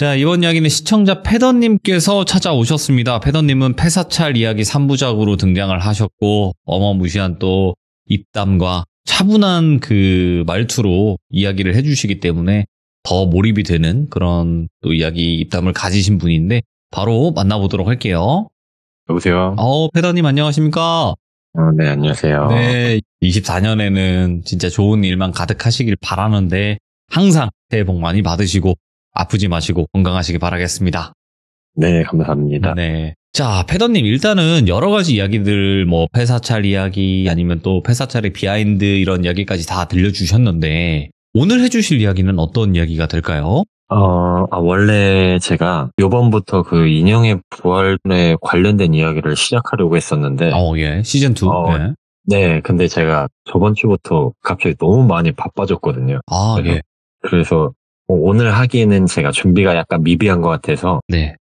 자, 이번 이야기는 시청자 패더님께서 찾아오셨습니다. 패더님은 폐사찰 이야기 3부작으로 등장을 하셨고 어마무시한 또 입담과 차분한 그 말투로 이야기를 해주시기 때문에 더 몰입이 되는 그런 또 이야기 입담을 가지신 분인데 바로 만나보도록 할게요. 여보세요? 패더님 안녕하십니까? 네, 안녕하세요. 네, 24년에는 진짜 좋은 일만 가득하시길 바라는데 항상 새해 복 많이 받으시고 아프지 마시고 건강하시기 바라겠습니다. 네, 감사합니다. 네. 자, 패더님 일단은 여러 가지 이야기들 뭐 폐사찰 이야기 아니면 또 폐사찰의 비하인드 이런 이야기까지 다 들려주셨는데 오늘 해주실 이야기는 어떤 이야기가 될까요? 원래 제가 요번부터 그 인형의 부활에 관련된 이야기를 시작하려고 했었는데 예. 시즌2. 네. 네, 근데 제가 저번 주부터 갑자기 너무 많이 바빠졌거든요. 예. 그래서 오늘 하기에는 제가 준비가 약간 미비한 것 같아서 네.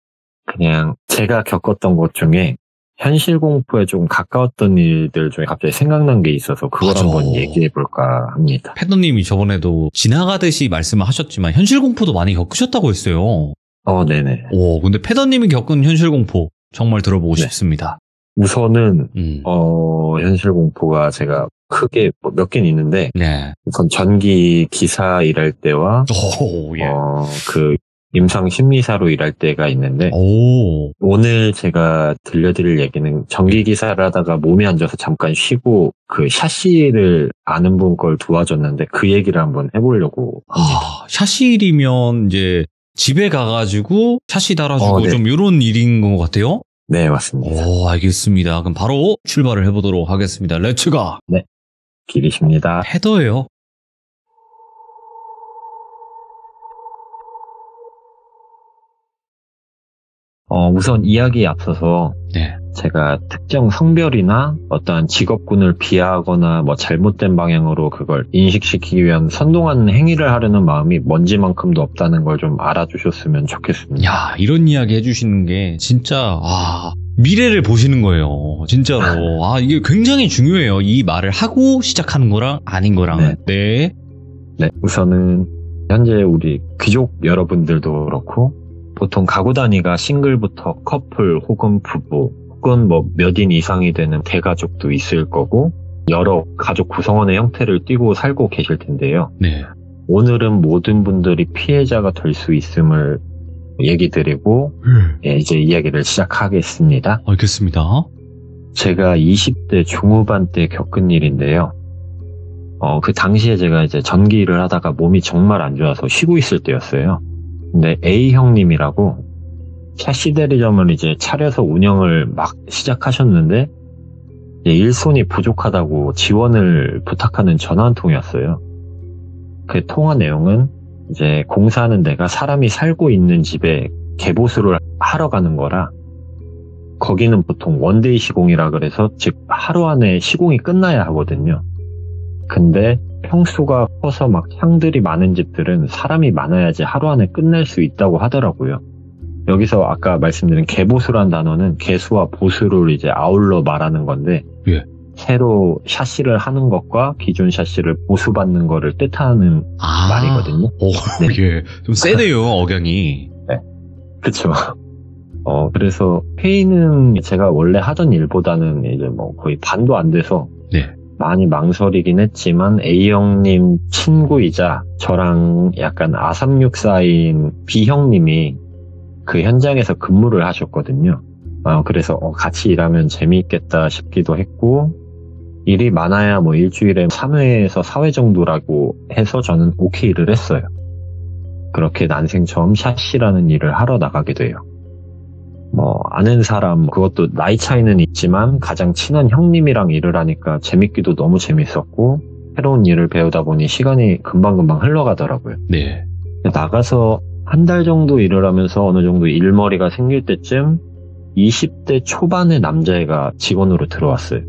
그냥 제가 겪었던 것 중에 현실 공포에 좀 가까웠던 일들 중에 갑자기 생각난 게 있어서 그걸 맞아. 한번 얘기해볼까 합니다. 패더님이 저번에도 지나가듯이 말씀을 하셨지만 현실 공포도 많이 겪으셨다고 했어요. 네네. 근데 패더님이 겪은 현실 공포 정말 들어보고 네. 싶습니다. 우선은 현실 공포가 제가 크게 몇 개는 있는데 네. 우선 전기 기사 일할 때와 예. 그 임상 심리사로 일할 때가 있는데 오늘 제가 들려드릴 얘기는 전기 기사를 하다가 몸이 안 좋아서 잠깐 쉬고 그 샤시를 아는 분 걸 도와줬는데 그 얘기를 한번 해보려고 합니다. 샤시일이면 이제 집에 가가지고 샤시 달아주고 네. 좀 이런 일인 것 같아요? 네, 맞습니다. 알겠습니다. 그럼 바로 출발을 해보도록 하겠습니다. 렛츠가! 네, 길이십니다. 패더예요. 우선 이야기에 앞서서 네. 제가 특정 성별이나 어떠한 직업군을 비하하거나 뭐 잘못된 방향으로 그걸 인식시키기 위한 선동하는 행위를 하려는 마음이 먼지만큼도 없다는 걸 좀 알아주셨으면 좋겠습니다. 야, 이런 이야기 해주시는 게 진짜 미래를 보시는 거예요. 진짜로. 이게 굉장히 중요해요. 이 말을 하고 시작하는 거랑 아닌 거랑은. 네. 네, 우선은 현재 우리 귀족 여러분들도 그렇고 보통 가구 단위가 싱글부터 커플 혹은 부부 혹은 뭐 몇 인 이상이 되는 대가족도 있을 거고 여러 가족 구성원의 형태를 띠고 살고 계실 텐데요. 네. 오늘은 모든 분들이 피해자가 될 수 있음을 얘기 드리고 이제 이야기를 시작하겠습니다. 알겠습니다. 제가 20대 중후반 때 겪은 일인데요. 그 당시에 제가 이제 전기 일을 하다가 몸이 정말 안 좋아서 쉬고 있을 때였어요. 근데 A 형님이라고 샤시 대리점을 이제 차려서 운영을 막 시작하셨는데 일손이 부족하다고 지원을 부탁하는 전화 한 통이 왔어요. 그 통화 내용은 이제 공사하는 데가 사람이 살고 있는 집에 개보수를 하러 가는 거라 거기는 보통 원데이 시공이라 그래서 즉 하루 안에 시공이 끝나야 하거든요. 근데 평수가 커서 막 창들이 많은 집들은 사람이 많아야지 하루 안에 끝낼 수 있다고 하더라고요. 여기서 아까 말씀드린 개보수란 단어는 개수와 보수를 이제 아울러 말하는 건데 새로 샤시를 하는 것과 기존 샤시를 보수받는 거를 뜻하는 말이거든요. 네. 좀 세네요, 억양이. 네. 그쵸. 그래서 회의는 제가 원래 하던 일보다는 이제 뭐 거의 반도 안 돼서 많이 망설이긴 했지만 A 형님 친구이자 저랑 약간 아삼육 사이인 B 형님이 그 현장에서 근무를 하셨거든요. 그래서 같이 일하면 재미있겠다 싶기도 했고 일이 많아야 뭐 일주일에 3회에서 4회 정도라고 해서 저는 오케이를 했어요. 그렇게 난생 처음 샤시라는 일을 하러 나가게 돼요. 뭐 아는 사람 그것도 나이 차이는 있지만 가장 친한 형님이랑 일을 하니까 재밌기도 너무 재밌었고 새로운 일을 배우다 보니 시간이 금방금방 흘러가더라고요. 네. 나가서 한 달 정도 일을 하면서 어느 정도 일머리가 생길 때쯤 20대 초반의 남자애가 직원으로 들어왔어요.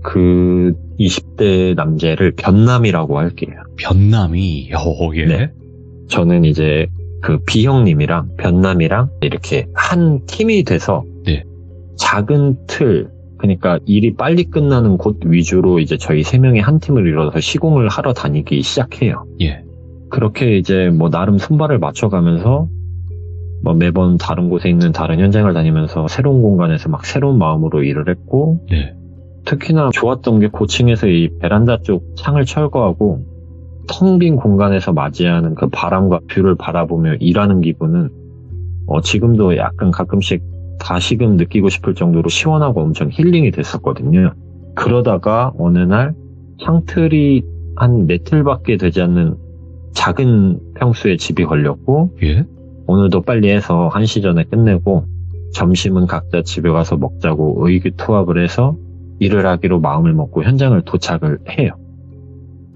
그 20대 남자애를 변남이라고 할게요. 변남이? 네. 저는 이제 그 B형님이랑 변남이랑 이렇게 한 팀이 돼서 작은 틀, 그러니까 일이 빨리 끝나는 곳 위주로 이제 저희 3명이 한 팀을 이뤄서 시공을 하러 다니기 시작해요. 그렇게 이제 뭐 나름 손발을 맞춰가면서 뭐 매번 다른 곳에 있는 다른 현장을 다니면서 새로운 공간에서 막 새로운 마음으로 일을 했고, 네. 특히나 좋았던 게 고층에서 이 베란다 쪽 창을 철거하고 텅 빈 공간에서 맞이하는 그 바람과 뷰를 바라보며 일하는 기분은 지금도 약간 가끔씩 다시금 느끼고 싶을 정도로 시원하고 엄청 힐링이 됐었거든요. 그러다가 어느 날 창틀이 한 4틀밖에 되지 않는 작은 평수의 집이 걸렸고, 예? 오늘도 빨리 해서 1시 전에 끝내고 점심은 각자 집에 가서 먹자고 의기투합을 해서 일을 하기로 마음을 먹고 현장을 도착을 해요.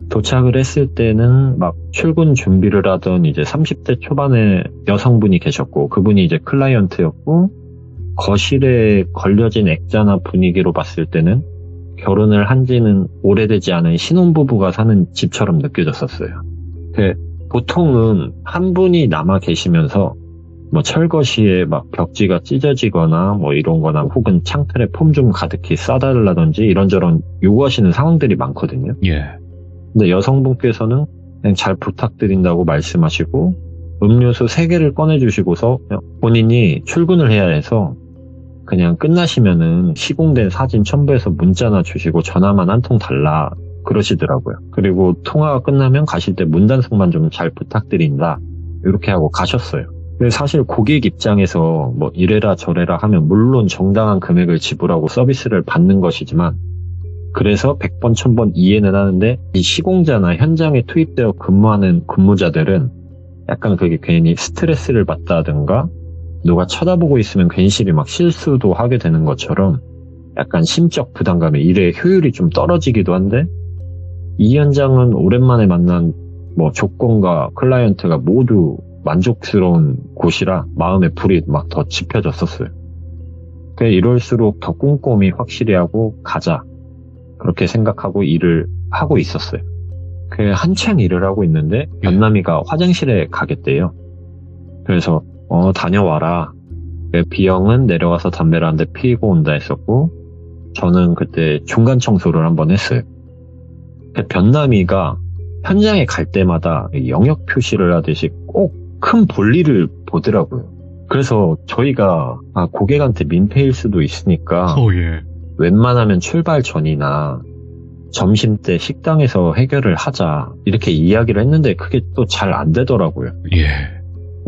도착을 했을 때는 막 출근 준비를 하던 이제 30대 초반의 여성분이 계셨고, 그분이 이제 클라이언트였고, 거실에 걸려진 액자나 분위기로 봤을 때는 결혼을 한 지는 오래되지 않은 신혼부부가 사는 집처럼 느껴졌었어요. 보통은 한 분이 남아 계시면서 뭐 철거 시에 막 벽지가 찢어지거나 뭐 이런 거나 혹은 창틀에 폼 좀 가득히 싸달라든지 이런저런 요구하시는 상황들이 많거든요. 예. 근데 여성분께서는 그냥 잘 부탁드린다고 말씀하시고 음료수 3개를 꺼내주시고서 본인이 출근을 해야 해서 그냥 끝나시면은 시공된 사진 첨부해서 문자나 주시고 전화만 한 통 달라 그러시더라고요. 그리고 통화가 끝나면 가실 때 문단속만 좀 잘 부탁드린다 이렇게 하고 가셨어요. 근데 사실 고객 입장에서 뭐 이래라 저래라 하면 물론 정당한 금액을 지불하고 서비스를 받는 것이지만, 그래서 100번 1000번 이해는 하는데 이 시공자나 현장에 투입되어 근무하는 근무자들은 약간 그게 괜히 스트레스를 받다든가 누가 쳐다보고 있으면 괜시리 막 실수도 하게 되는 것처럼 약간 심적 부담감에 일의 효율이 좀 떨어지기도 한데, 이 현장은 오랜만에 만난 뭐 조건과 클라이언트가 모두 만족스러운 곳이라 마음에 불이 막 더 지펴졌었어요. 이럴수록 더 꼼꼼히 확실히 하고 가자 그렇게 생각하고 일을 하고 있었어요. 한창 일을 하고 있는데 변남이가 화장실에 가겠대요. 그래서 다녀와라. B형은 내려가서 담배를 한 대 피고 온다 했었고, 저는 그때 중간 청소를 한번 했어요. 변남이가 현장에 갈 때마다 영역 표시를 하듯이 꼭 큰 볼일을 보더라고요. 그래서 저희가 고객한테 민폐일 수도 있으니까 예. 웬만하면 출발 전이나 점심때 식당에서 해결을 하자 이렇게 이야기를 했는데 그게 또 잘 안 되더라고요. 예.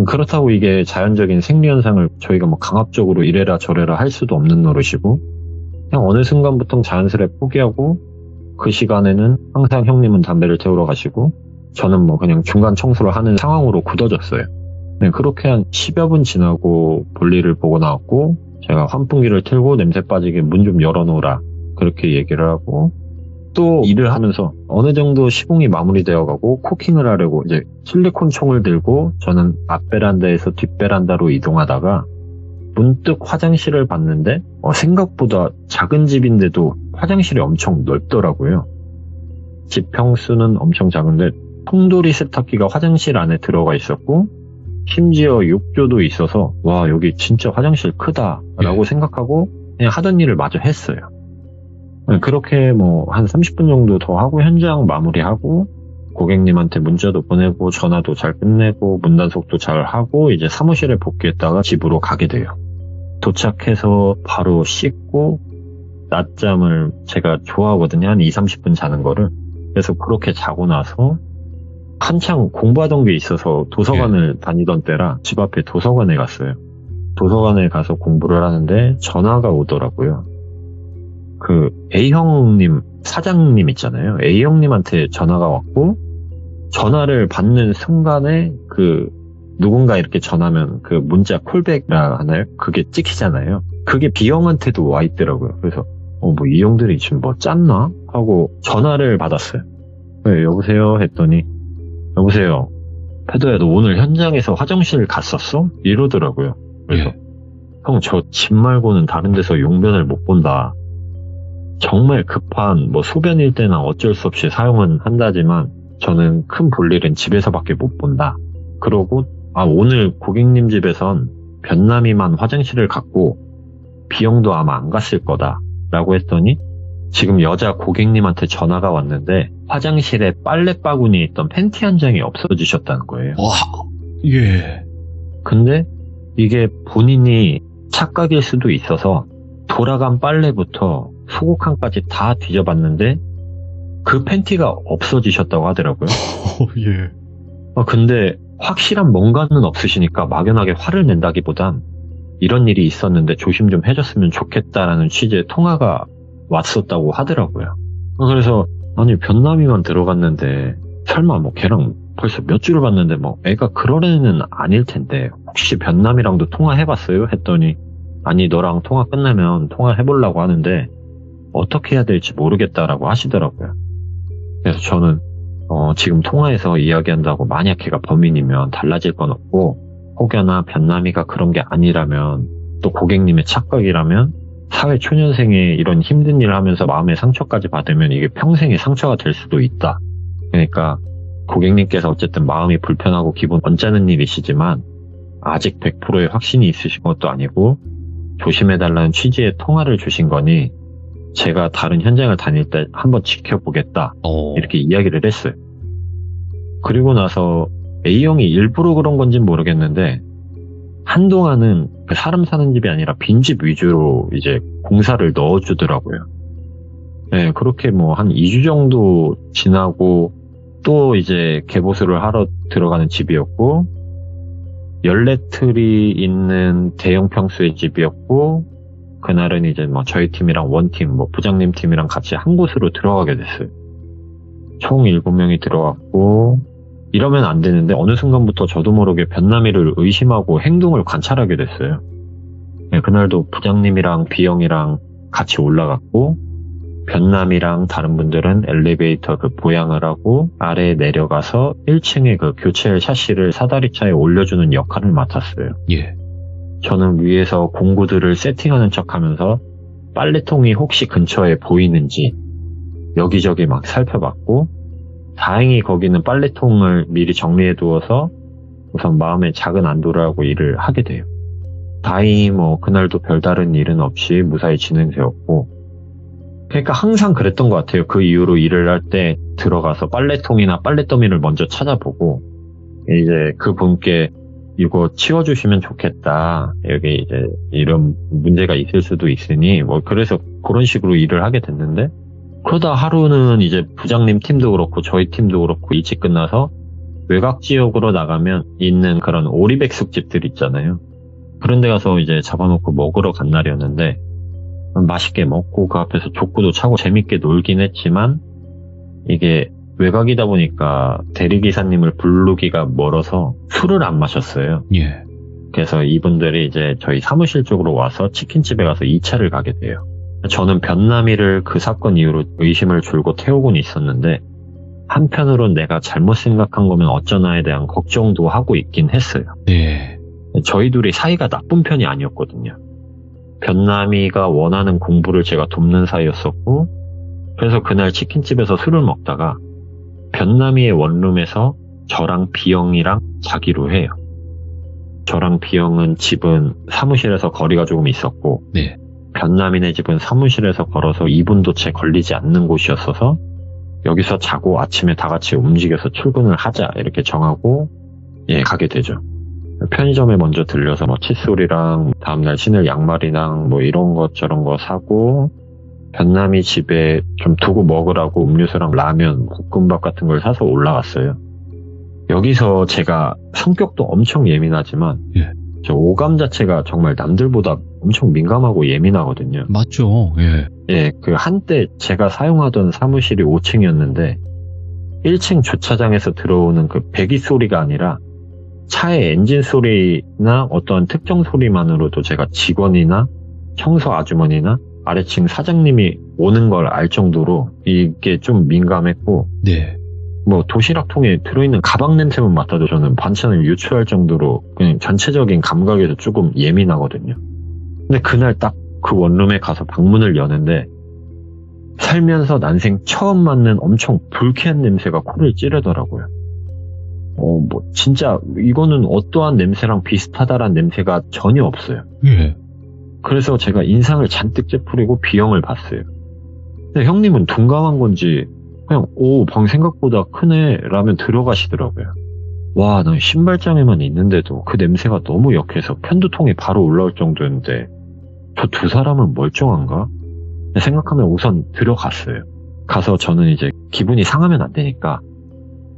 그렇다고 이게 자연적인 생리현상을 저희가 뭐 강압적으로 이래라 저래라 할 수도 없는 노릇이고, 그냥 어느 순간부터 자연스레 포기하고 그 시간에는 항상 형님은 담배를 태우러 가시고 저는 뭐 그냥 중간 청소를 하는 상황으로 굳어졌어요. 네, 그렇게 한 10여 분 지나고 볼일을 보고 나왔고, 제가 환풍기를 틀고 냄새 빠지게 문 좀 열어놓으라 그렇게 얘기를 하고, 또 일을 하면서 어느 정도 시공이 마무리되어 가고 코킹을 하려고 이제 실리콘 총을 들고 저는 앞 베란다에서 뒷 베란다로 이동하다가 문득 화장실을 봤는데 생각보다 작은 집인데도 화장실이 엄청 넓더라고요. 집 평수는 엄청 작은데 통돌이 세탁기가 화장실 안에 들어가 있었고, 심지어 욕조도 있어서 와 여기 진짜 화장실 크다라고 생각하고 그냥 하던 일을 마저 했어요. 그렇게 뭐 한 30분 정도 더 하고 현장 마무리하고 고객님한테 문자도 보내고 전화도 잘 끝내고 문단속도 잘 하고 이제 사무실에 복귀했다가 집으로 가게 돼요. 도착해서 바로 씻고 낮잠을 제가 좋아하거든요. 한 20-30분 자는 거를. 그래서 그렇게 자고 나서 한창 공부하던 게 있어서 도서관을 다니던 때라 집 앞에 도서관에 갔어요. 도서관에 가서 공부를 하는데 전화가 오더라고요. 그 A형님 사장님 있잖아요. A형님한테 전화가 왔고, 전화를 받는 순간에 그 누군가 이렇게 전하면 그 문자 콜백이라 하나요? 그게 찍히잖아요. 그게 B형한테도 와 있더라고요. 그래서 뭐 이 형들이 지금 뭐 짰나? 하고 전화를 받았어요. 네, 여보세요 했더니 여보세요. 패더야 너 오늘 현장에서 화장실 갔었어? 이러더라고요. 그래서 형 저 집 말고는 다른 데서 용변을 못 본다. 정말 급한 뭐 소변일 때나 어쩔 수 없이 사용은 한다지만 저는 큰 볼일은 집에서밖에 못 본다. 그러고 오늘 고객님 집에선 변남이만 화장실을 갔고 B형도 아마 안 갔을 거다 라고 했더니 지금 여자 고객님한테 전화가 왔는데 화장실에 빨래 바구니에 있던 팬티 한 장이 없어지셨다는 거예요. 와, 예. 근데 이게 본인이 착각일 수도 있어서 돌아간 빨래부터 소고칸까지 다 뒤져봤는데 그 팬티가 없어지셨다고 하더라고요. 예. 근데 확실한 뭔가는 없으시니까 막연하게 화를 낸다기보단 이런 일이 있었는데 조심 좀 해줬으면 좋겠다라는 취지의 통화가 왔었다고 하더라고요. 그래서 아니 변남이만 들어갔는데 설마 뭐 걔랑 벌써 몇 주를 봤는데 뭐 애가 그럴 애는 아닐 텐데 혹시 변남이랑도 통화해봤어요? 했더니 아니 너랑 통화 끝나면 통화해보려고 하는데 어떻게 해야 될지 모르겠다라고 하시더라고요. 그래서 저는 지금 통화해서 이야기한다고 만약 걔가 범인이면 달라질 건 없고 혹여나 변남이가 그런 게 아니라면 또 고객님의 착각이라면 사회 초년생에 이런 힘든 일을 하면서 마음의 상처까지 받으면 이게 평생의 상처가 될 수도 있다. 그러니까 고객님께서 어쨌든 마음이 불편하고 기분 언짢은 일이시지만 아직 100%의 확신이 있으신 것도 아니고 조심해달라는 취지의 통화를 주신 거니 제가 다른 현장을 다닐 때 한번 지켜보겠다 이렇게 이야기를 했어요. 그리고 나서 A형이 일부러 그런 건진 모르겠는데 한동안은 사람 사는 집이 아니라 빈집 위주로 이제 공사를 넣어주더라고요. 네, 그렇게 뭐 한 2주 정도 지나고 또 이제 개보수를 하러 들어가는 집이었고 14틀이 있는 대형 평수의 집이었고 그날은 이제 뭐 저희 팀이랑 원팀, 뭐 부장님 팀이랑 같이 한 곳으로 들어가게 됐어요. 총 7명이 들어갔고 이러면 안 되는데 어느 순간부터 저도 모르게 변남이를 의심하고 행동을 관찰하게 됐어요. 네, 그날도 부장님이랑 B형이랑 같이 올라갔고 변남이랑 다른 분들은 엘리베이터 그 보양을 하고 아래에 내려가서 1층에 그 교체할 샤시를 사다리차에 올려주는 역할을 맡았어요. 예. 저는 위에서 공구들을 세팅하는 척하면서 빨래통이 혹시 근처에 보이는지 여기저기 막 살펴봤고 다행히 거기는 빨래통을 미리 정리해두어서 우선 마음에 작은 안도를 하고 일을 하게 돼요. 다행히 뭐 그날도 별다른 일은 없이 무사히 진행되었고 그러니까 항상 그랬던 것 같아요. 그 이후로 일을 할 때 들어가서 빨래통이나 빨래더미를 먼저 찾아보고 이제 그 분께 이거 치워주시면 좋겠다. 여기 이제 이런 문제가 있을 수도 있으니 뭐 그래서 그런 식으로 일을 하게 됐는데 그러다 하루는 이제 부장님 팀도 그렇고 저희 팀도 그렇고 일찍 끝나서 외곽 지역으로 나가면 있는 그런 오리백숙집들 있잖아요. 그런 데 가서 이제 잡아놓고 먹으러 간 날이었는데 맛있게 먹고 그 앞에서 족구도 차고 재밌게 놀긴 했지만 이게 외곽이다 보니까 대리기사님을 부르기가 멀어서 술을 안 마셨어요. 예. 그래서 이분들이 이제 저희 사무실 쪽으로 와서 치킨집에 가서 2차를 가게 돼요. 저는 변남이를 그 사건 이후로 의심을 줄고 태우곤 있었는데 한편으론 내가 잘못 생각한 거면 어쩌나에 대한 걱정도 하고 있긴 했어요. 네. 저희 둘이 사이가 나쁜 편이 아니었거든요. 변남이가 원하는 공부를 제가 돕는 사이였었고 그래서 그날 치킨집에서 술을 먹다가 변남이의 원룸에서 저랑 B형이랑 자기로 해요. 저랑 B형은 집은 사무실에서 거리가 조금 있었고 네. 변남이네 집은 사무실에서 걸어서 2분도 채 걸리지 않는 곳이었어서 여기서 자고 아침에 다 같이 움직여서 출근을 하자 이렇게 정하고 가게 되죠. 편의점에 먼저 들려서 뭐 칫솔이랑 다음날 신을 양말이랑 뭐 이런 것 저런 거 사고 변남이 집에 좀 두고 먹으라고 음료수랑 라면, 볶음밥 같은 걸 사서 올라갔어요. 여기서 제가 성격도 엄청 예민하지만 저 오감 자체가 정말 남들보다 엄청 민감하고 예민하거든요. 맞죠. 예. 그 한때 제가 사용하던 사무실이 5층이었는데 1층 주차장에서 들어오는 그 배기 소리가 아니라 차의 엔진 소리나 어떤 특정 소리만으로도 제가 직원이나 청소 아주머니나 아래층 사장님이 오는 걸 알 정도로 이게 좀 민감했고 네. 뭐 도시락통에 들어있는 가방 냄새만 맡아도 저는 반찬을 유추할 정도로 그냥 전체적인 감각에도 조금 예민하거든요. 근데 그날 딱 그 원룸에 가서 방문을 여는데 살면서 난생 처음 맡는 엄청 불쾌한 냄새가 코를 찌르더라고요. 뭐 진짜 이거는 어떠한 냄새랑 비슷하다란 냄새가 전혀 없어요. 예. 그래서 제가 인상을 잔뜩 찌푸리고 B형을 봤어요. 근데 형님은 둔감한 건지 그냥 방 생각보다 크네 라면 들어가시더라고요. 와, 난 신발장에만 있는데도 그 냄새가 너무 역해서 편두통이 바로 올라올 정도였는데 저 두 사람은 멀쩡한가? 생각하면 우선 들어갔어요. 가서 저는 이제 기분이 상하면 안 되니까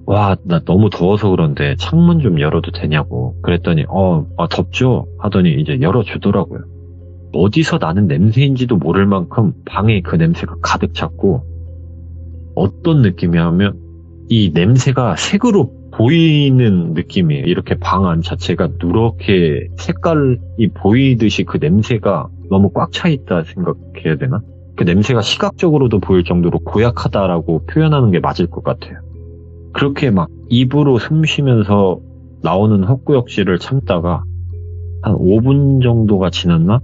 와, 나 너무 더워서 그런데 창문 좀 열어도 되냐고 그랬더니 덥죠? 하더니 이제 열어주더라고요. 어디서 나는 냄새인지도 모를 만큼 방에 그 냄새가 가득 찼고 어떤 느낌이냐면 이 냄새가 색으로 보이는 느낌이에요. 이렇게 방 안 자체가 누렇게 색깔이 보이듯이 그 냄새가 너무 꽉 차 있다 생각해야 되나? 그 냄새가 시각적으로도 보일 정도로 고약하다라고 표현하는 게 맞을 것 같아요. 그렇게 막 입으로 숨 쉬면서 나오는 헛구역질을 참다가 한 5분 정도가 지났나?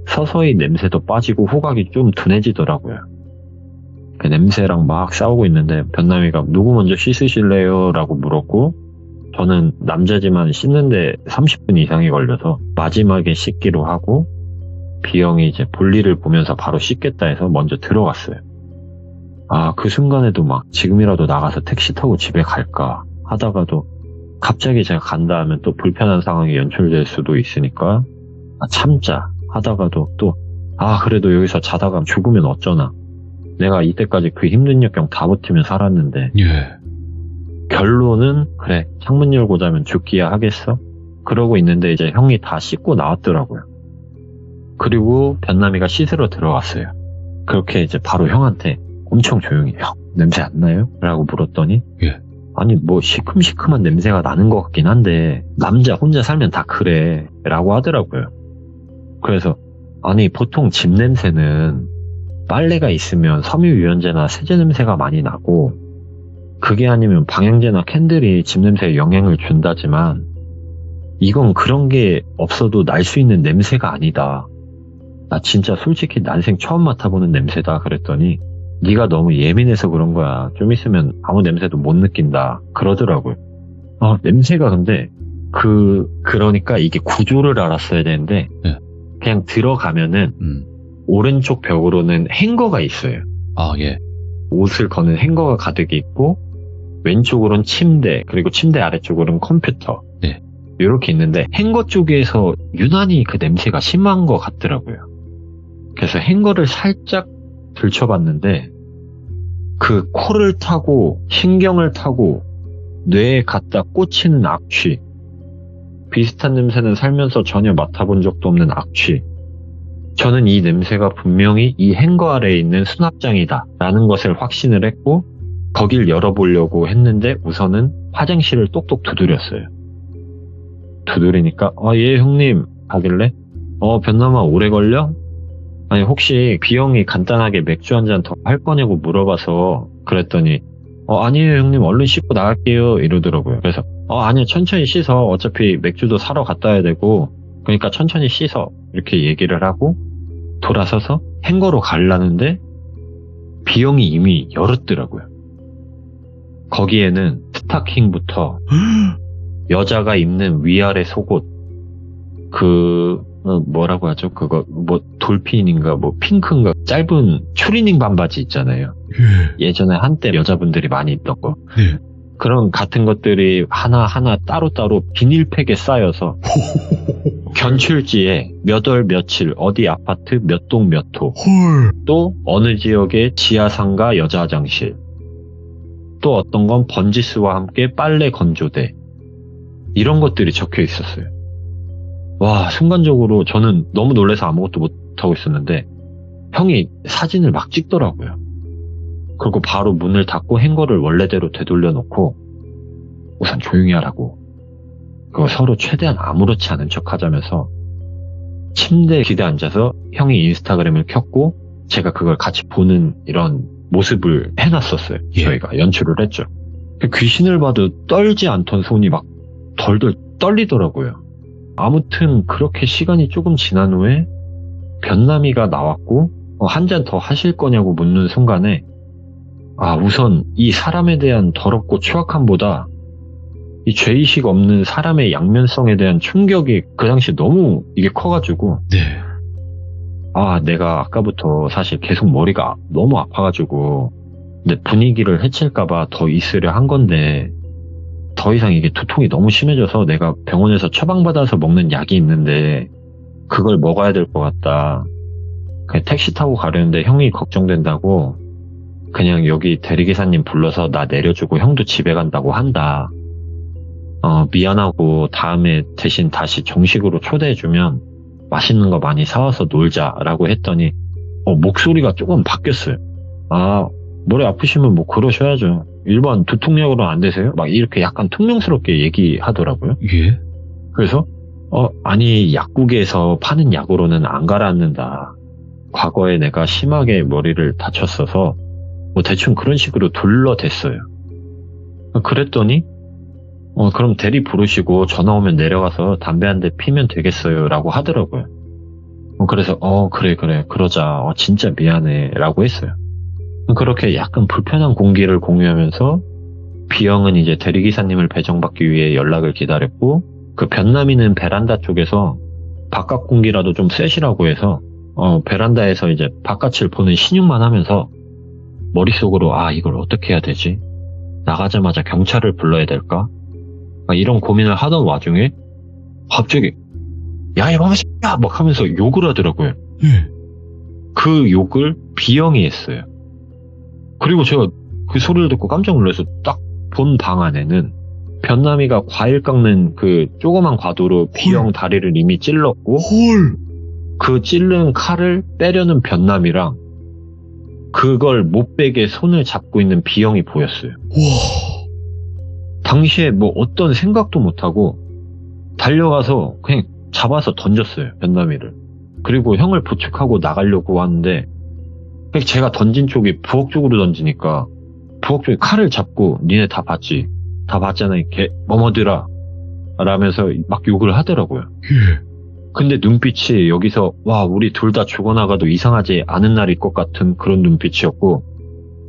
서서히 냄새도 빠지고 후각이 좀 둔해지더라고요. 그 냄새랑 막 싸우고 있는데 변남이가 누구 먼저 씻으실래요? 라고 물었고 저는 남자지만 씻는데 30분 이상이 걸려서 마지막에 씻기로 하고 B형이 이제 볼일을 보면서 바로 씻겠다 해서 먼저 들어갔어요. 그 순간에도 막 지금이라도 나가서 택시 타고 집에 갈까 하다가도 갑자기 제가 간다 하면 또 불편한 상황이 연출될 수도 있으니까 참자 하다가도 또 그래도 여기서 자다가 죽으면 어쩌나. 내가 이때까지 그 힘든 역경 다 버티며 살았는데 결론은 그래 창문 열고 자면 죽기야 하겠어? 그러고 있는데 이제 형이 다 씻고 나왔더라고요. 그리고 변남이가 씻으러 들어갔어요. 그렇게 이제 바로 형한테 엄청 조용히 형 냄새 안 나요? 라고 물었더니 아니 뭐 시큼시큼한 냄새가 나는 것 같긴 한데 남자 혼자 살면 다 그래 라고 하더라고요. 그래서 아니 보통 집 냄새는 빨래가 있으면 섬유유연제나 세제 냄새가 많이 나고 그게 아니면 방향제나 캔들이 집 냄새에 영향을 준다지만 이건 그런 게 없어도 날 수 있는 냄새가 아니다. 나 진짜 솔직히 난생 처음 맡아보는 냄새다 그랬더니 네가 너무 예민해서 그런 거야. 좀 있으면 아무 냄새도 못 느낀다 그러더라고요. 냄새가 근데 그러니까 이게 구조를 알았어야 되는데 그냥 들어가면은 오른쪽 벽으로는 행거가 있어요. 옷을 거는 행거가 가득 있고 왼쪽으로는 침대 그리고 침대 아래쪽으로는 컴퓨터 이렇게 있는데 행거 쪽에서 유난히 그 냄새가 심한 것 같더라고요. 그래서 행거를 살짝 들춰봤는데 그 코를 타고 신경을 타고 뇌에 갖다 꽂히는 악취 비슷한 냄새는 살면서 전혀 맡아본 적도 없는 악취. 저는 이 냄새가 분명히 이 행거 아래에 있는 수납장이다 라는 것을 확신을 했고 거길 열어보려고 했는데 우선은 화장실을 똑똑 두드렸어요. 두드리니까 예 형님 하길래 변남아 오래 걸려? 아니 혹시 B형이 간단하게 맥주 한 잔 더 할 거냐고 물어봐서 그랬더니 아니에요 형님 얼른 씻고 나갈게요 이러더라고요. 그래서 아니요 천천히 씻어 어차피 맥주도 사러 갔다 와야 되고 그러니까 천천히 씻어 이렇게 얘기를 하고 돌아서서 행거로 가려는데 B형이 이미 열었더라고요. 거기에는 스타킹부터 여자가 입는 위아래 속옷 뭐라고 하죠? 그거 뭐 돌핀인가 뭐 핑크인가 짧은 추리닝 반바지 있잖아요. 예전에 한때 여자분들이 많이 입던 거. 그런 같은 것들이 하나하나 따로따로 비닐팩에 쌓여서 견출지에 몇 월 며칠 어디 아파트 몇 동 몇 호 또 어느 지역의 지하상가 여자 화장실 또 어떤 건 번지수와 함께 빨래 건조대 이런 것들이 적혀 있었어요. 와 순간적으로 저는 너무 놀라서 아무것도 못하고 있었는데 형이 사진을 막 찍더라고요. 그리고 바로 문을 닫고 행거를 원래대로 되돌려 놓고 우선 조용히 하라고 그거 서로 최대한 아무렇지 않은 척 하자면서 침대에 기대 앉아서 형이 인스타그램을 켰고 제가 그걸 같이 보는 이런 모습을 해놨었어요. 저희가 연출을 했죠. 귀신을 봐도 떨지 않던 손이 막 덜덜 떨리더라고요. 아무튼 그렇게 시간이 조금 지난 후에 변남이가 나왔고 한 잔 더 하실 거냐고 묻는 순간에 우선 이 사람에 대한 더럽고 추악함보다 이 죄의식 없는 사람의 양면성에 대한 충격이 그 당시 너무 이게 커가지고 내가 아까부터 사실 계속 머리가 너무 아파가지고 근데 분위기를 해칠까봐 더 있으려 한 건데 더 이상 이게 두통이 너무 심해져서 내가 병원에서 처방받아서 먹는 약이 있는데 그걸 먹어야 될 것 같다. 그냥 택시 타고 가려는데 형이 걱정된다고 그냥 여기 대리기사님 불러서 나 내려주고 형도 집에 간다고 한다. 미안하고 다음에 대신 다시 정식으로 초대해주면 맛있는 거 많이 사와서 놀자라고 했더니 목소리가 조금 바뀌었어요. 아, 머리 아프시면 뭐 그러셔야죠. 일반 두통약으로 안 되세요? 막 이렇게 약간 퉁명스럽게 얘기하더라고요. 예? 그래서 아니 약국에서 파는 약으로는 안 가라앉는다. 과거에 내가 심하게 머리를 다쳤어서 뭐 대충 그런 식으로 둘러댔어요. 그랬더니 그럼 대리 부르시고 전화 오면 내려가서 담배 한 대 피면 되겠어요 라고 하더라고요. 그래서 그래 그러자. 진짜 미안해 라고 했어요. 그렇게 약간 불편한 공기를 공유하면서 B형은 이제 대리기사님을 배정받기 위해 연락을 기다렸고 그 변남이는 베란다 쪽에서 바깥 공기라도 좀 쐬시라고 해서 베란다에서 이제 바깥을 보는 신용만 하면서 머릿속으로 이걸 어떻게 해야 되지? 나가자마자 경찰을 불러야 될까? 이런 고민을 하던 와중에 갑자기 야 이 멍청이야 막 하면서 욕을 하더라고요. 그 욕을 B형이 했어요. 그리고 제가 그 소리를 듣고 깜짝 놀라서 딱 본 방 안에는 변남이가 과일 깎는 그 조그만 과도로 B형 다리를 이미 찔렀고 그 찔른 칼을 빼려는 변남이랑 그걸 못 빼게 손을 잡고 있는 B형이 보였어요. 당시에 뭐 어떤 생각도 못하고 달려가서 그냥 잡아서 던졌어요. 변남이를. 그리고 형을 부축하고 나가려고 하는데 제가 던진 쪽이 부엌 쪽으로 던지니까 부엌 쪽에 칼을 잡고 니네 다 봤지? 다 봤잖아. 개 머머들아 라면서 막 욕을 하더라고요. 근데 눈빛이 여기서 와 우리 둘 다 죽어나가도 이상하지 않은 날일 것 같은 그런 눈빛이었고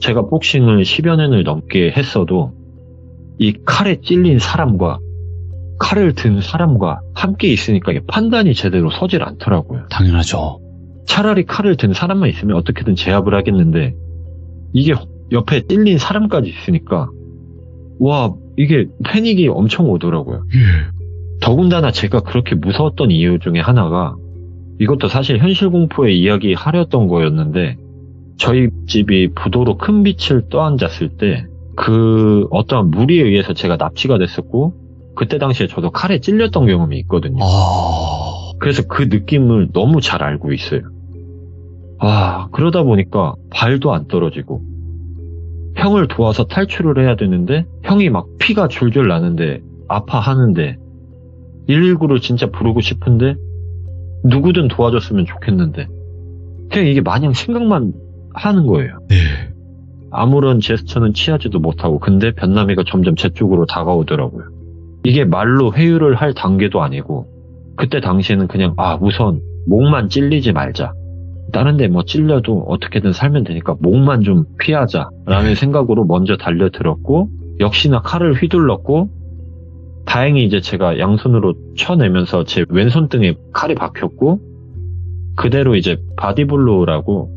제가 복싱을 10여 년을 넘게 했어도 이 칼에 찔린 사람과 칼을 든 사람과 함께 있으니까 이게 판단이 제대로 서질 않더라고요. 당연하죠. 차라리 칼을 든 사람만 있으면 어떻게든 제압을 하겠는데 이게 옆에 찔린 사람까지 있으니까 와 이게 패닉이 엄청 오더라고요. 더군다나 제가 그렇게 무서웠던 이유 중에 하나가 이것도 사실 현실 공포의 이야기 하려던 거였는데 저희 집이 부도로 큰 빛을 떠앉았을 때 그 어떠한 무리에 의해서 제가 납치가 됐었고 그때 당시에 저도 칼에 찔렸던 경험이 있거든요. 그래서 그 느낌을 너무 잘 알고 있어요. 그러다 보니까 발도 안 떨어지고 형을 도와서 탈출을 해야 되는데 형이 막 피가 줄줄 나는데 아파하는데 119를 진짜 부르고 싶은데 누구든 도와줬으면 좋겠는데 그냥 이게 마냥 생각만 하는 거예요. 아무런 제스처는 취하지도 못하고 근데 변남이가 점점 제 쪽으로 다가오더라고요. 이게 말로 회유를 할 단계도 아니고 그때 당시에는 그냥 우선 목만 찔리지 말자. 다른 데 뭐 찔려도 어떻게든 살면 되니까 목만 좀 피하자라는 생각으로 먼저 달려들었고 역시나 칼을 휘둘렀고 다행히 이제 제가 양손으로 쳐내면서 제 왼손 등에 칼이 박혔고 그대로 이제 바디블로우라고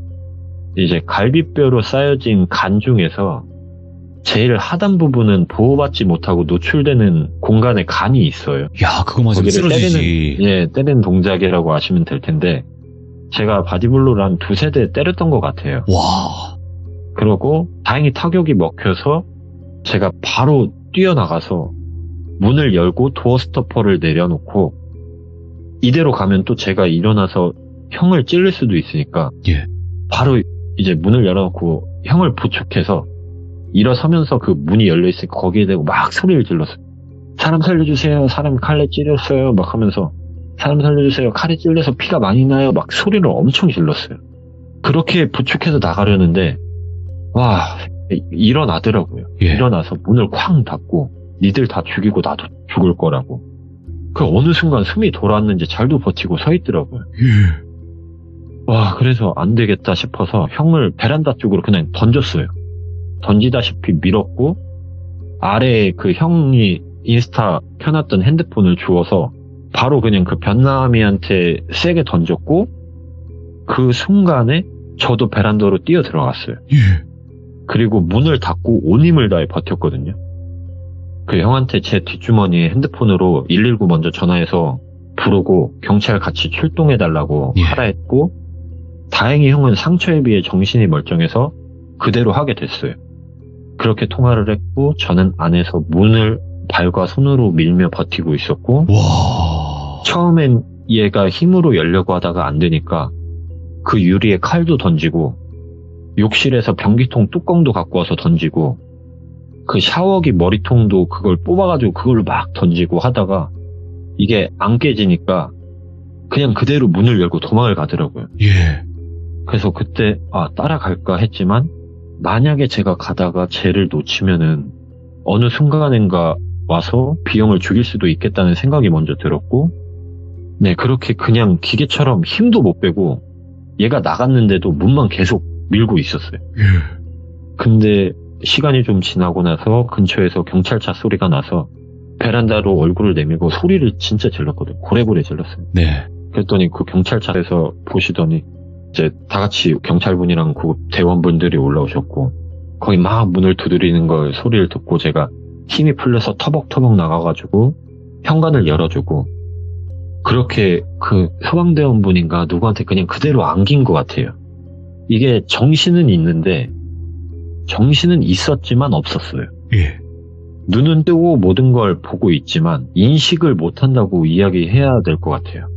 이제 갈비뼈로 쌓여진 간 중에서 제일 하단 부분은 보호받지 못하고 노출되는 공간에 간이 있어요. 야, 그거 맞으면 쓰러지지. 때리는 동작이라고 아시면 될 텐데 제가 바디블로우를 한 2-3대 때렸던 것 같아요. 와. 그러고 다행히 타격이 먹혀서 제가 바로 뛰어나가서 문을 열고 도어 스토퍼를 내려놓고 이대로 가면 또 제가 일어나서 형을 찔릴 수도 있으니까 바로 이제 문을 열어놓고 형을 부축해서 일어서면서 그 문이 열려있으니까 거기에 대고 막 소리를 질렀어요. 사람 살려주세요. 사람 칼에 찔렸어요. 막 하면서 사람 살려주세요. 칼에 찔려서 피가 많이 나요. 막 소리를 엄청 질렀어요. 그렇게 부축해서 나가려는데 일어나더라고요. 일어나서 문을 쾅 닫고 니들 다 죽이고 나도 죽을 거라고. 그 어느 순간 숨이 돌아왔는지 잘도 버티고 서 있더라고요. 그래서 안 되겠다 싶어서 형을 베란다 쪽으로 그냥 던졌어요. 던지다시피 밀었고 아래에 그 형이 인스타 켜놨던 핸드폰을 주워서 바로 그냥 그 변남이한테 세게 던졌고 그 순간에 저도 베란다로 뛰어 들어갔어요. 그리고 문을 닫고 온 힘을 다해 버텼거든요. 그 형한테 제 뒷주머니에 핸드폰으로 119 먼저 전화해서 부르고 경찰 같이 출동해달라고 예. 하라 했고, 다행히 형은 상처에 비해 정신이 멀쩡해서 그대로 하게 됐어요. 그렇게 통화를 했고 저는 안에서 문을 발과 손으로 밀며 버티고 있었고, 와. 처음엔 얘가 힘으로 열려고 하다가 안 되니까 그 유리에 칼도 던지고, 욕실에서 변기통 뚜껑도 갖고 와서 던지고, 그 샤워기 머리통도 그걸 뽑아가지고 그걸로 막 던지고 하다가 이게 안 깨지니까 그냥 그대로 문을 열고 도망을 가더라고요. 예. 그래서 그때 따라갈까 했지만, 만약에 제가 가다가 쟤를 놓치면은 어느 순간인가 와서 비형을 죽일 수도 있겠다는 생각이 먼저 들었고, 네, 그렇게 그냥 기계처럼 힘도 못 빼고 얘가 나갔는데도 문만 계속 밀고 있었어요. 예. 근데 시간이 좀 지나고 나서 근처에서 경찰차 소리가 나서 베란다로 얼굴을 내밀고 소리를 진짜 질렀거든요. 고래고래 질렀어요. 네. 그랬더니 그 경찰차에서 보시더니 이제 다 같이 경찰분이랑 그 대원분들이 올라오셨고, 거기 막 문을 두드리는 걸 소리를 듣고 제가 힘이 풀려서 터벅터벅 나가가지고 현관을 열어주고, 그렇게 그 소방대원분인가 누구한테 그냥 그대로 안긴 것 같아요. 이게 정신은 있는데 정신은 있었지만 없었어요. 예. 눈은 뜨고 모든 걸 보고 있지만 인식을 못한다고 이야기해야 될 것 같아요.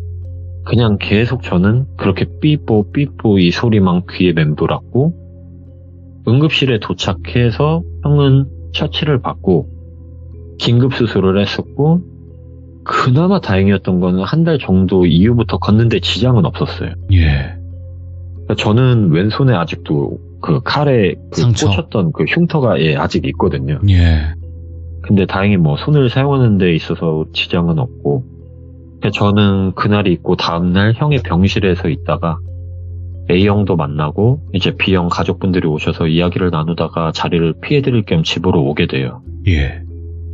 그냥 계속 저는 그렇게 삐뽀 삐뽀 이 소리만 귀에 맴돌았고, 응급실에 도착해서 형은 처치를 받고 긴급수술을 했었고, 그나마 다행이었던 거는 한 달 정도 이후부터 걷는데 지장은 없었어요. 예. 저는 왼손에 아직도 그 칼에 그 상처. 꽂혔던 그 흉터가 아직 있거든요. 예. 근데 다행히 뭐 손을 사용하는 데 있어서 지장은 없고, 저는 그날이 있고 다음날 형의 병실에서 있다가 A형도 만나고 이제 B형 가족분들이 오셔서 이야기를 나누다가 자리를 피해드릴 겸 집으로 오게 돼요. 예.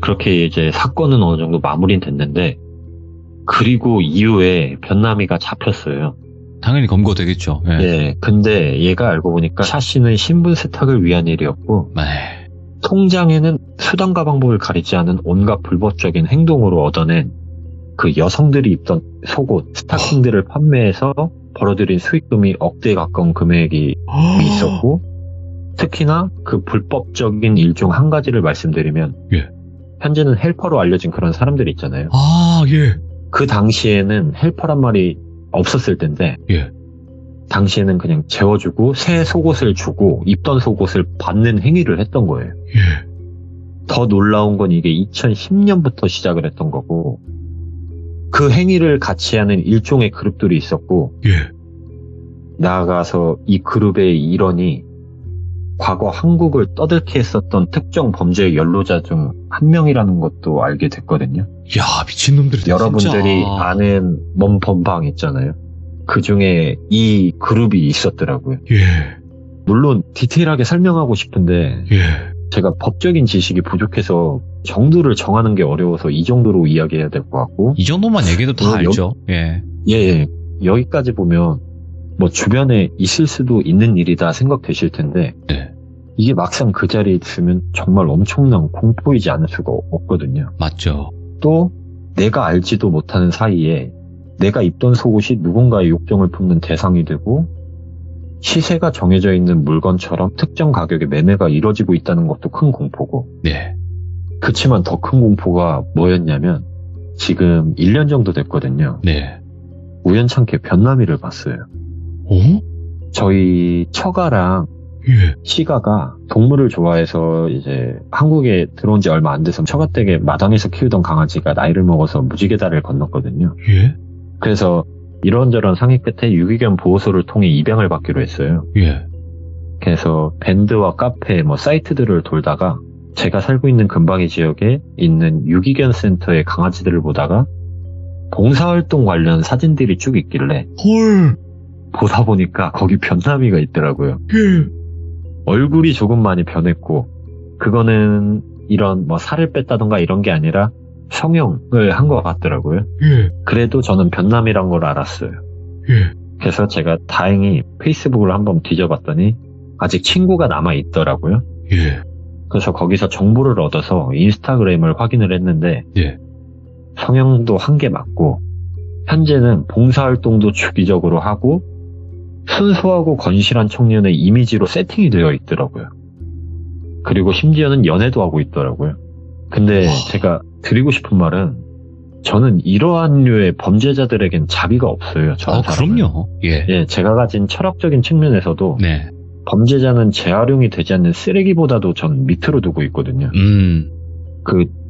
그렇게 이제 사건은 어느 정도 마무리는 됐는데, 그리고 이후에 변남이가 잡혔어요. 당연히 검거되겠죠. 예. 예, 근데 얘가 알고 보니까 샤시는 신분 세탁을 위한 일이었고, 네. 통장에는 수단과 방법을 가리지 않은 온갖 불법적인 행동으로 얻어낸 그 여성들이 입던 속옷, 스타킹들을 판매해서 벌어들인 수익금이 억대에 가까운 금액이 있었고, 특히나 그 불법적인 일 중 한 가지를 말씀드리면, 예. 현재는 헬퍼로 알려진 그런 사람들이 있잖아요. 아, 예. 그 당시에는 헬퍼란 말이 없었을 텐데, 예. 당시에는 그냥 재워주고 새 속옷을 주고 입던 속옷을 받는 행위를 했던 거예요. 예. 더 놀라운 건 이게 2010년부터 시작을 했던 거고, 그 행위를 같이 하는 일종의 그룹들이 있었고, 예. 나아가서 이 그룹의 일원이 과거 한국을 떠들게 했었던 특정 범죄의 연루자 중 한 명이라는 것도 알게 됐거든요. 야, 미친놈들이 여러분들이 진짜. 아는 몸범방 있잖아요. 그 중에 이 그룹이 있었더라고요. 예. 물론 디테일하게 설명하고 싶은데 예. 제가 법적인 지식이 부족해서 정도를 정하는 게 어려워서 이 정도로 이야기해야 될 것 같고, 이 정도만 얘기해도 다 여- 알죠. 예. 예, 여기까지 보면 뭐 주변에 있을 수도 있는 일이다 생각되실 텐데, 네. 이게 막상 그 자리에 있으면 정말 엄청난 공포이지 않을 수가 없거든요. 맞죠. 또 내가 알지도 못하는 사이에 내가 입던 속옷이 누군가의 욕정을 품는 대상이 되고, 시세가 정해져 있는 물건처럼 특정 가격에 매매가 이뤄지고 있다는 것도 큰 공포고, 네. 그치만 더 큰 공포가 뭐였냐면, 지금 1년 정도 됐거든요. 네. 우연찮게 변남이를 봤어요. 어? 저희 처가랑 예. 시가가 동물을 좋아해서 이제 한국에 들어온 지 얼마 안 돼서 처가 댁에 마당에서 키우던 강아지가 나이를 먹어서 무지개다리를 건넜거든요. 예. 그래서 이런저런 상의 끝에 유기견 보호소를 통해 입양을 받기로 했어요. 예. 그래서 밴드와 카페, 사이트들을 돌다가 제가 살고 있는 근방위 지역에 있는 유기견 센터의 강아지들을 보다가 봉사활동 관련 사진들이 쭉 있길래 헐. 보다 보니까 거기 변남이가 있더라고요. 예. 얼굴이 조금 많이 변했고, 그거는 이런 살을 뺐다던가 이런 게 아니라 성형을 한 것 같더라고요. 예. 그래도 저는 변남이란 걸 알았어요. 예. 그래서 제가 다행히 페이스북을 한번 뒤져봤더니 아직 친구가 남아 있더라고요. 예. 그래서 거기서 정보를 얻어서 인스타그램을 확인을 했는데 예. 성형도 한 개 맞고 현재는 봉사활동도 주기적으로 하고 순수하고 건실한 청년의 이미지로 세팅이 되어 있더라고요. 그리고 심지어는 연애도 하고 있더라고요. 근데 제가 드리고 싶은 말은 저는 이러한 류의 범죄자들에겐 자비가 없어요. 그럼요. 예. 예, 제가 가진 철학적인 측면에서도 네. 범죄자는 재활용이 되지 않는 쓰레기보다도 전 밑으로 두고 있거든요.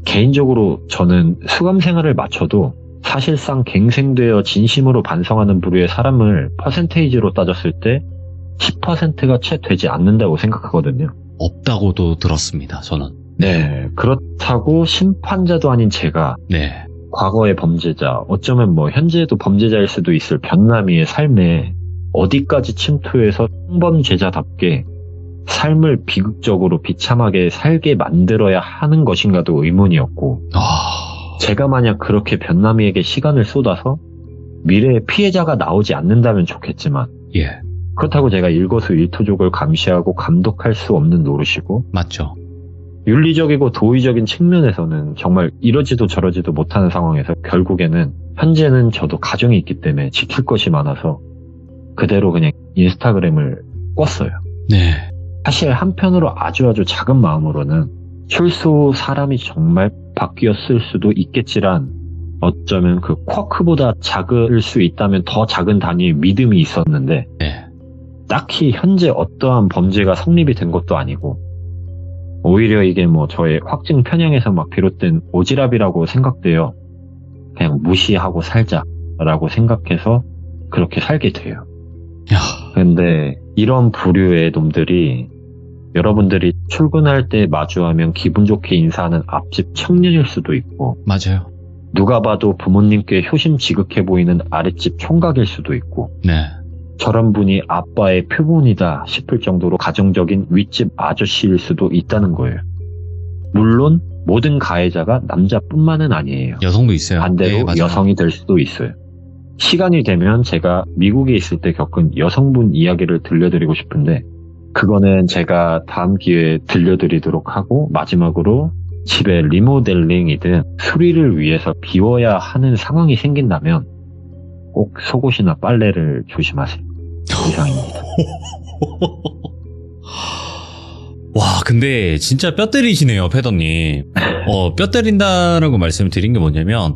개인적으로 저는 수감 생활을 마쳐도 사실상 갱생되어 진심으로 반성하는 부류의 사람을 퍼센테이지로 따졌을 때 10%가 채 되지 않는다고 생각하거든요. 없다고도 들었습니다, 저는. 네, 그렇다고 심판자도 아닌 제가 네. 과거의 범죄자, 어쩌면 현재에도 범죄자일 수도 있을 변남이의 삶에 어디까지 침투해서 성범죄자답게 삶을 비극적으로 비참하게 살게 만들어야 하는 것인가도 의문이었고, 제가 만약 그렇게 변남이에게 시간을 쏟아서 미래의 피해자가 나오지 않는다면 좋겠지만, 예. 그렇다고 제가 일거수일투족을 감시하고 감독할 수 없는 노릇이고, 맞죠. 윤리적이고 도의적인 측면에서는 정말 이러지도 저러지도 못하는 상황에서 결국에는 현재는 저도 가정이 있기 때문에 지킬 것이 많아서 그대로 그냥 인스타그램을 껐어요. 네. 사실 한편으로 아주 작은 마음으로는 출소 사람이 정말 바뀌었을 수도 있겠지란 어쩌면 그 쿼크보다 작을 수 있다면 더 작은 단위의 믿음이 있었는데 네. 딱히 현재 어떠한 범죄가 성립이 된 것도 아니고 오히려 이게 저의 확증 편향에서 비롯된 오지랖이라고 생각돼요. 그냥 무시하고 살자라고 생각해서 그렇게 살게 돼요. 근데 이런 부류의 놈들이 여러분들이 출근할 때 마주하면 기분 좋게 인사하는 앞집 청년일 수도 있고 맞아요. 누가 봐도 부모님께 효심 지극해 보이는 아랫집 총각일 수도 있고 네. 저런 분이 아빠의 표본이다 싶을 정도로 가정적인 윗집 아저씨일 수도 있다는 거예요. 물론 모든 가해자가 남자뿐만은 아니에요. 여성도 있어요. 반대로 네, 여성이 될 수도 있어요. 시간이 되면 제가 미국에 있을 때 겪은 여성분 이야기를 들려드리고 싶은데 그거는 제가 다음 기회에 들려드리도록 하고 마지막으로 집에 리모델링이든 수리를 위해서 비워야 하는 상황이 생긴다면 꼭 속옷이나 빨래를 조심하세요. 이상입니다. 와, 근데 진짜 뼈 때리시네요, 패더님. 뼈 때린다라고 말씀을 드린 게 뭐냐면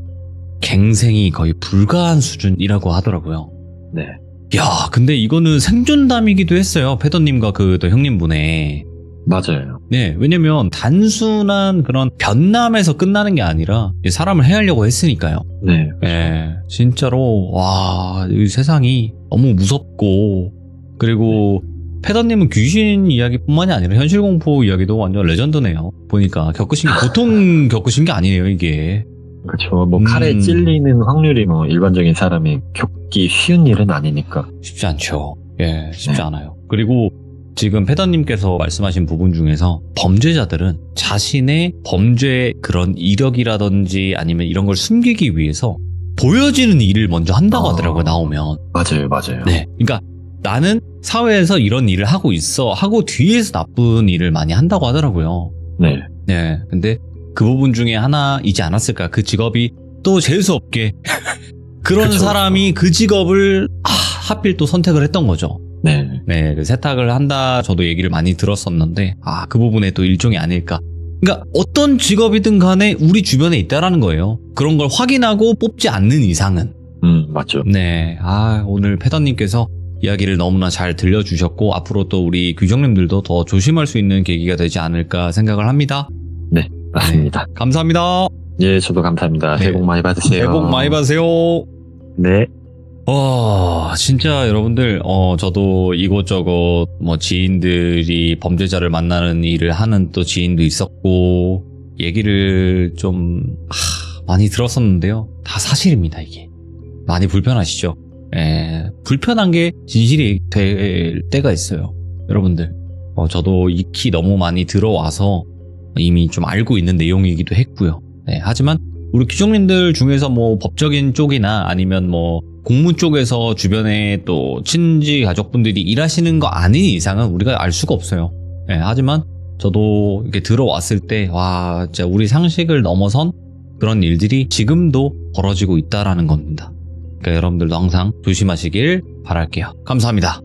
갱생이 거의 불가한 수준이라고 하더라고요. 네. 야, 근데 이거는 생존담이기도 했어요. 패더님과 또 형님분의. 맞아요. 네, 왜냐면 단순한 그런 변남에서 끝나는 게 아니라 사람을 해하려고 했으니까요. 네. 네, 진짜로 와, 이 세상이 너무 무섭고 그리고 패더님은 귀신 이야기뿐만이 아니라 현실 공포 이야기도 완전 레전드네요. 보니까 보통 겪으신 게 아니에요, 이게. 그렇죠. 칼에 찔리는 확률이 일반적인 사람이 겪기 쉬운 일은 아니니까. 쉽지 않죠. 예, 쉽지 않아요. 그리고 지금 패더님께서 말씀하신 부분 중에서 범죄자들은 자신의 범죄 그런 이력이라든지 아니면 이런 걸 숨기기 위해서 보여지는 일을 먼저 한다고 하더라고요, 나오면. 맞아요. 네. 그러니까 나는 사회에서 이런 일을 하고 있어 하고 뒤에서 나쁜 일을 많이 한다고 하더라고요. 네. 네. 근데 그 부분 중에 하나이지 않았을까? 그 직업이 또 재수없게 그런 그쵸. 사람이 그 직업을 하필 또 선택을 했던 거죠. 네. 네, 그 세탁을 한다 저도 얘기를 많이 들었었는데 그 부분에 또 일종이 아닐까. 그러니까 어떤 직업이든 간에 우리 주변에 있다라는 거예요. 그런 걸 확인하고 뽑지 않는 이상은. 맞죠. 네, 오늘 패더님께서 이야기를 너무나 잘 들려주셨고 앞으로 또 우리 규정님들도 더 조심할 수 있는 계기가 되지 않을까 생각을 합니다. 네, 맞습니다. 네, 감사합니다. 예, 저도 감사합니다. 네. 새해 복 많이 받으세요. 새해 복 많이 받으세요. 네. 진짜 여러분들, 저도 이곳저곳 지인들이 범죄자를 만나는 일을 하는 또 지인도 있었고, 얘기를 좀, 많이 들었었는데요. 다 사실입니다, 이게. 많이 불편하시죠? 예, 불편한 게 진실이 될 때가 있어요. 여러분들. 저도 익히 너무 많이 들어와서 이미 좀 알고 있는 내용이기도 했고요. 네, 하지만 우리 규정님들 중에서 법적인 쪽이나 아니면 공무 쪽에서 주변에 또 친지 가족분들이 일하시는 거 아닌 이상은 우리가 알 수가 없어요. 네, 하지만 저도 이렇게 들어왔을 때, 와, 진짜 우리 상식을 넘어선 그런 일들이 지금도 벌어지고 있다라는 겁니다. 그러니까 여러분들도 항상 조심하시길 바랄게요. 감사합니다.